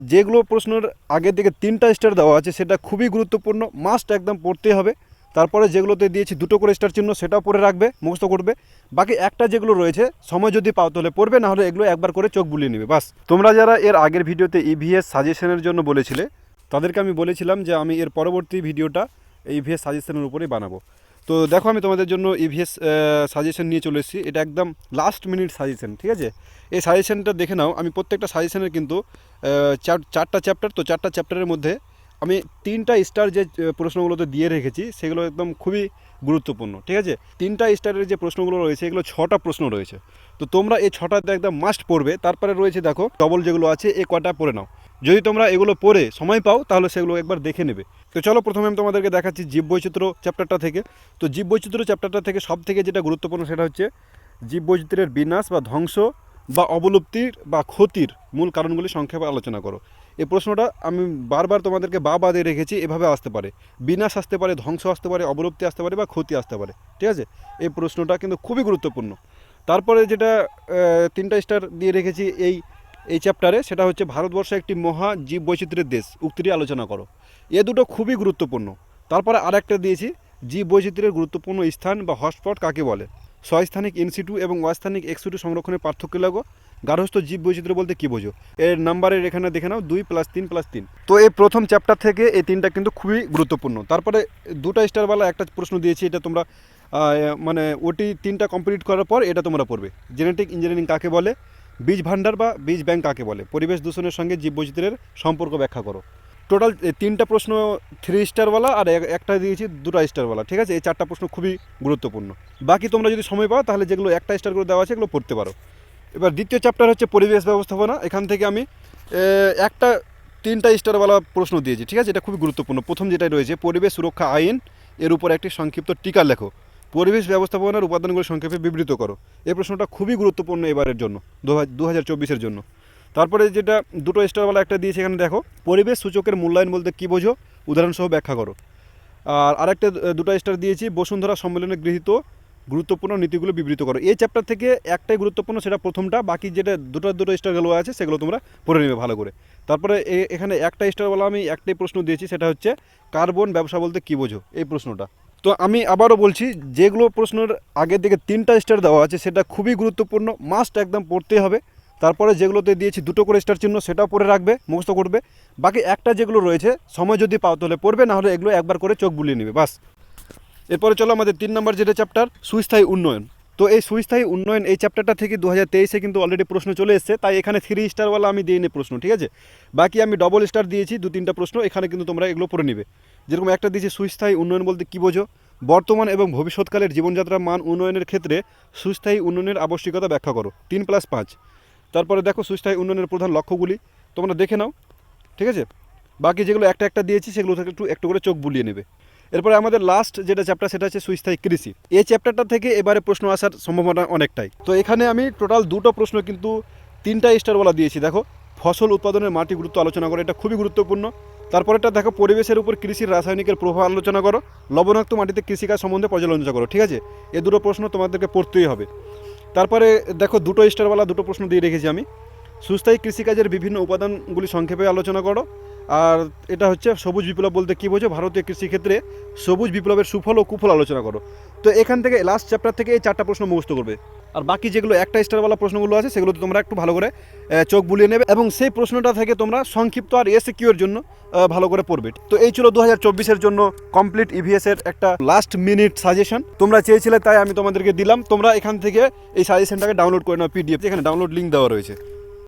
যেগুলো প্রশ্নের আগের দিকে 3টা স্টার দেওয়া আছে সেটা খুবই গুরুত্বপূর্ণ, মাস্ট একদম পড়তেই হবে। তারপরে যেগুলোতে দিয়েছি 2টো করে স্টার চিহ্ন সেটাও পড়ে রাখবে, মুখস্থ করবে। বাকি একটা যেগুলো রয়েছে সময় যদি পাও তাহলে পড়বে, না হলে এগুলো একবার করে চোখ বুলিয়ে নেবে বাস। তোমরা যারা এর আগের ভিডিওতে ইভিএস সাজেশনের জন্য বলেছিলে তাদেরকে আমি বলেছিলাম যে আমি এর পরবর্তী ভিডিওটা ইভিএস সাজেশনের উপরেই বানাবো। তো দেখো আমি তোমাদের জন্য ইভিএস সাজেশন নিয়ে চলে এসেছি। এটা একদম লাস্ট মিনিট সাজেশন, ঠিক আছে? এই সাজেশনটা দেখে নাও। আমি প্রত্যেকটা সাজেশনের কিন্তু 4টা চ্যাপ্টার, তো 4টা চ্যাপ্টারের মধ্যে আমি 3টা স্টার যে প্রশ্নগুলোতে দিয়ে রেখেছি সেগুলো একদম খুবই গুরুত্বপূর্ণ, ঠিক আছে? 3টা স্টারের যে প্রশ্নগুলো রয়েছে এগুলো 6টা প্রশ্ন রয়েছে। তো তোমরা এই 6টাতে একদম মাস্ট পড়বে। তারপরে রয়েছে দেখো ডবল যেগুলো আছে এই কটা পড়ে নাও। যদি তোমরা এগুলো পড়ে সময় পাও তাহলে সেগুলো একবার দেখে নেবে। তো চলো প্রথমে আমি তোমাদেরকে দেখাচ্ছি জীববৈচিত্র্য চ্যাপ্টারটা থেকে। তো জীববৈচিত্র্য চ্যাপ্টারটা থেকে সব থেকে যেটা গুরুত্বপূর্ণ সেটা হচ্ছে জীববৈচিত্র্যের বিনাশ বা ধ্বংস বা অবলুপ্তির বা ক্ষতির মূল কারণগুলি সংক্ষেপে আলোচনা করো। এই প্রশ্নটা আমি বারবার তোমাদেরকে বা দিয়ে রেখেছি, এভাবে আসতে পারে, বিনাশ আসতে পারে, ধ্বংস আসতে পারে, অবলুপ্তি আসতে পারে বা ক্ষতি আসতে পারে, ঠিক আছে? এই প্রশ্নটা কিন্তু খুবই গুরুত্বপূর্ণ। তারপরে যেটা 3টা স্টার দিয়ে রেখেছি এই চ্যাপ্টারে সেটা হচ্ছে ভারতবর্ষ একটি মহা জীব বৈচিত্র্যের দেশ, উক্তিটি আলোচনা করো। এ দুটো খুবই গুরুত্বপূর্ণ। তারপরে আরেকটা দিয়েছি জীব বৈচিত্র্যের গুরুত্বপূর্ণ স্থান বা হটস্পট কাকে বলে, স্বস্থানিক ইনসিটু এবং অস্থানিক এক্সিটু সংরক্ষণের পার্থক্য লাগো, গার্হস্থ্য জীব বৈচিত্র্য বলতে কী বোঝো। এর নাম্বারের এখানে দেখে নাও 2 + 3 + 3। তো এই প্রথম চ্যাপ্টার থেকে এই 3টা কিন্তু খুবই গুরুত্বপূর্ণ। তারপরে 2টা স্টারওয়ালা একটা প্রশ্ন দিয়েছি, এটা তোমরা মানে ওটি 3টা কমপ্লিট করার পর এটা তোমরা পড়বে। জেনেটিক ইঞ্জিনিয়ারিং কাকে বলে, বীজ ভাণ্ডার বা বীজ ব্যাংক কাকে বলে, পরিবেশ দূষণের সঙ্গে জীববৈচিত্র্যের সম্পর্ক ব্যাখ্যা করো। টোটাল 3টা প্রশ্ন 3 স্টারওয়ালা আর একটা দিয়েছি 2টা স্টারওয়ালা, ঠিক আছে? এই 4টা প্রশ্ন খুবই গুরুত্বপূর্ণ। বাকি তোমরা যদি সময় পাও তাহলে যেগুলো একটা স্টার করে দেওয়া আছে এগুলো পড়তে পারো। এবার দ্বিতীয় চ্যাপ্টার হচ্ছে পরিবেশ ব্যবস্থাপনা। এখান থেকে আমি একটা 3টা স্টারওয়ালা প্রশ্ন দিয়েছি, ঠিক আছে? এটা খুবই গুরুত্বপূর্ণ। প্রথম যেটাই রয়েছে পরিবেশ সুরক্ষা আইন, এর উপর একটি সংক্ষিপ্ত টিকা লেখো, পরিবেশ ব্যবস্থাপনার উপাদানগুলো সংক্ষেপে বিবৃত করো। এই প্রশ্নটা খুবই গুরুত্বপূর্ণ এবারের জন্য, 2024-এর জন্য। তারপরে যেটা 2টো স্টারওয়ালা একটা দিয়েছে, এখানে দেখো পরিবেশ সূচকের মূল্যায়ন বলতে কী বোঝো, উদাহরণসহ ব্যাখ্যা করো। আর আরেকটা 2টা স্টার দিয়েছি বসুন্ধরা সম্মেলনে গৃহীত গুরুত্বপূর্ণ নীতিগুলো বিবৃত করো। এই চ্যাপ্টার থেকে একটাই গুরুত্বপূর্ণ, সেটা প্রথমটা। বাকি যেটা 2টো স্টারগুলো আছে সেগুলো তোমরা পড়ে নেবে ভালো করে। তারপরে এখানে একটা স্টারওয়ালা আমি একটাই প্রশ্ন দিয়েছি, সেটা হচ্ছে কার্বন ব্যবসা বলতে কী বোঝো, এই প্রশ্নটা। তো আমি আবারও বলছি, যেগুলো প্রশ্নের আগের দিকে 3টা স্টার দেওয়া আছে সেটা খুবই গুরুত্বপূর্ণ, মাস্ট একদম পড়তেই হবে। তারপরে যেগুলোতে দিয়েছি 2টো করে স্টার চিহ্ন সেটাও পড়ে রাখবে, মুখস্থ করবে। বাকি একটা যেগুলো রয়েছে সময় যদি পাও তাহলে পড়বে, না হলে এগুলো একবার করে চোখ বুলিয়ে নেবে বাস। এরপরে চলো আমাদের 3 নম্বর যেটা চ্যাপ্টার সুস্থায়ী উন্নয়ন। তো এই সুস্থায়ী উন্নয়ন এই চ্যাপ্টারটা থেকে 2023-এ কিন্তু অলরেডি প্রশ্ন চলে এসেছে, তাই এখানে 3 স্টারওয়ালা আমি দিইনি প্রশ্ন, ঠিক আছে? বাকি আমি ডবল স্টার দিয়েছি 2-3টা প্রশ্ন, এখানে কিন্তু তোমরা এগুলো পড়ে নেবে। যেরকম একটা দিয়েছি সুস্থায়ী উন্নয়ন বলতে কী বোঝো, বর্তমান এবং ভবিষ্যৎকালের জীবনযাত্রার মান উন্নয়নের ক্ষেত্রে সুস্থায়ী উন্নয়নের আবশ্যিকতা ব্যাখ্যা করো, 3+5। তারপরে দেখো সুস্থায়ী উন্নয়নের প্রধান লক্ষ্যগুলি তোমরা দেখে নাও, ঠিক আছে? বাকি যেগুলো একটা দিয়েছি সেগুলো থেকে একটু করে চোখ বুলিয়ে নেবে। এরপরে আমাদের লাস্ট যেটা চ্যাপ্টার সেটা হচ্ছে সুস্থায়ী কৃষি। এই চ্যাপ্টারটা থেকে এবারে প্রশ্ন আসার সম্ভাবনা অনেকটাই। তো এখানে আমি টোটাল 2টো প্রশ্ন কিন্তু 3টা স্টারওয়ালা দিয়েছি। দেখো ফসল উৎপাদনের মাটি গুরুত্ব আলোচনা করো, এটা খুবই গুরুত্বপূর্ণ। তারপরেটা দেখো পরিবেশের উপর কৃষির রাসায়নিকের প্রভাব আলোচনা করো, লবণাক্ত মাটিতে কৃষিকাজ সম্বন্ধে পর্যালোচনা করো, ঠিক আছে? এই 2টো প্রশ্ন তোমাদেরকে পড়তেই হবে। তারপরে দেখো 2টো স্টারওয়ালা 2টো প্রশ্ন দিয়ে রেখেছি আমি, সুস্থায়ী কৃষিকাজের বিভিন্ন উপাদানগুলি সংক্ষেপে আলোচনা করো। আর এটা হচ্ছে সবুজ বিপ্লব বলতে কী বোঝো, ভারতীয় কৃষিক্ষেত্রে সবুজ বিপ্লবের সুফল ও কুফল আলোচনা করো। তো এখান থেকে লাস্ট চ্যাপ্টার থেকে এই 4টা প্রশ্ন মুখস্থ করবে। আর বাকি যেগুলো একটা স্টারওয়ালা প্রশ্নগুলো আছে সেগুলোতে তোমরা একটু ভালো করে চোখ বুলিয়ে নেবে, এবং সেই প্রশ্নটা থেকে তোমরা সংক্ষিপ্ত আর এসকিউর জন্য ভালো করে পড়বে। তো এই ছিল 2024-এর জন্য কমপ্লিট ইভিএসের একটা লাস্ট মিনিট সাজেশন। তোমরা চেয়েছিলে তাই আমি তোমাদেরকে দিলাম। তোমরা এখান থেকে এই সাজেশনটাকে ডাউনলোড করে নাও, পিডিএফ, এখানে ডাউনলোড লিঙ্ক দেওয়া রয়েছে।